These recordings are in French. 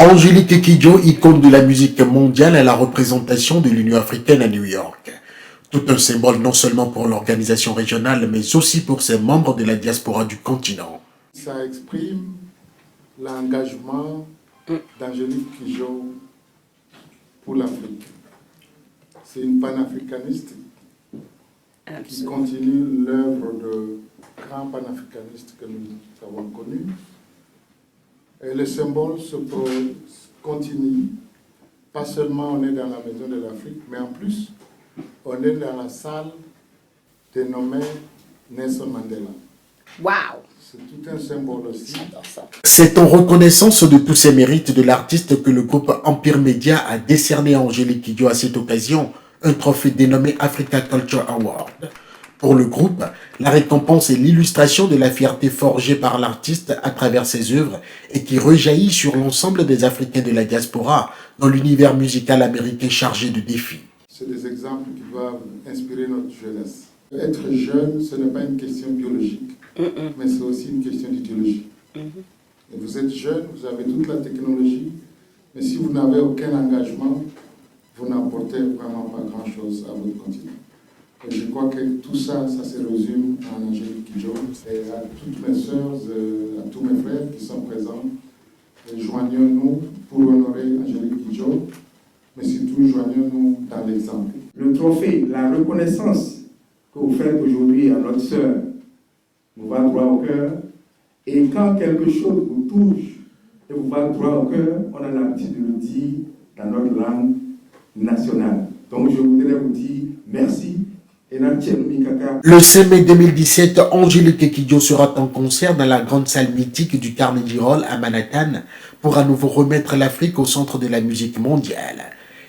Angélique Kidjo, icône de la musique mondiale à la représentation de l'Union africaine à New York. Tout un symbole non seulement pour l'organisation régionale, mais aussi pour ses membres de la diaspora du continent. Ça exprime l'engagement d'Angélique Kidjo pour l'Afrique. C'est une panafricaniste qui continue l'œuvre de grands panafricanistes que nous avons connus. Et le symbole se continue. Pas seulement on est dans la maison de l'Afrique, mais en plus, on est dans la salle dénommée Nelson Mandela. Waouh! C'est tout un symbole aussi. J'adore ça. C'est en reconnaissance de tous ces mérites de l'artiste que le groupe Empire Media a décerné à Angélique Kidjo à cette occasion un trophée dénommé Africa Culture Award. Pour le groupe, la récompense est l'illustration de la fierté forgée par l'artiste à travers ses œuvres et qui rejaillit sur l'ensemble des Africains de la diaspora dans l'univers musical américain chargé de défis. C'est des exemples qui doivent inspirer notre jeunesse. Être jeune, ce n'est pas une question biologique, mais c'est aussi une question d'idéologie. Et vous êtes jeune, vous avez toute la technologie, mais si vous n'avez aucun engagement, vous n'apportez vraiment pas grand-chose à votre continent. Et je crois que tout ça, ça se résume en Angélique Kidjo. Et à toutes mes sœurs, à tous mes frères qui sont présents, joignons-nous pour honorer Angélique Kidjo, mais surtout joignons-nous dans l'exemple. Le trophée, la reconnaissance que vous faites aujourd'hui à notre sœur nous va droit au cœur. Et quand quelque chose vous touche et vous va droit au cœur, on a l'habitude de le dire dans notre langue nationale. Donc je voudrais vous dire merci. Le 5 mai 2017, Angélique Kidjo sera en concert dans la grande salle mythique du Carnegie Hall à Manhattan pour à nouveau remettre l'Afrique au centre de la musique mondiale.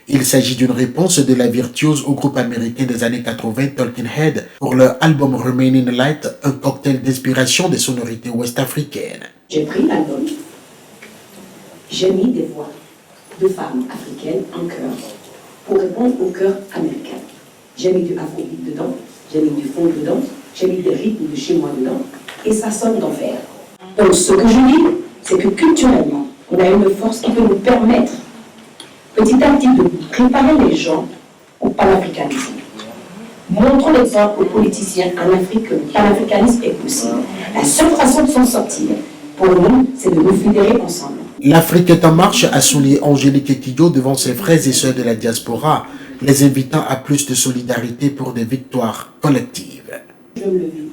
Il s'agit d'une réponse de la virtuose au groupe américain des années 80 Talking Head pour leur album Remaining Light, un cocktail d'inspiration des sonorités ouest-africaines. J'ai pris l'album, j'ai mis des voix de femmes africaines en chœur pour répondre au chœur américain. J'ai mis du afrobeat dedans, j'ai mis du funk dedans, j'ai mis des rythmes de chez moi dedans, et ça sonne d'enfer. Donc ce que je dis, c'est que culturellement, on a une force qui peut nous permettre, petit à petit, de préparer les gens au panafricanisme. Montrons l'exemple aux politiciens en Afrique que le panafricanisme est possible. La seule façon de s'en sortir, pour nous, c'est de nous fédérer ensemble. L'Afrique est en marche, a souligné Angélique Kidjo devant ses frères et sœurs de la diaspora, les invitant à plus de solidarité pour des victoires collectives. Je me le vis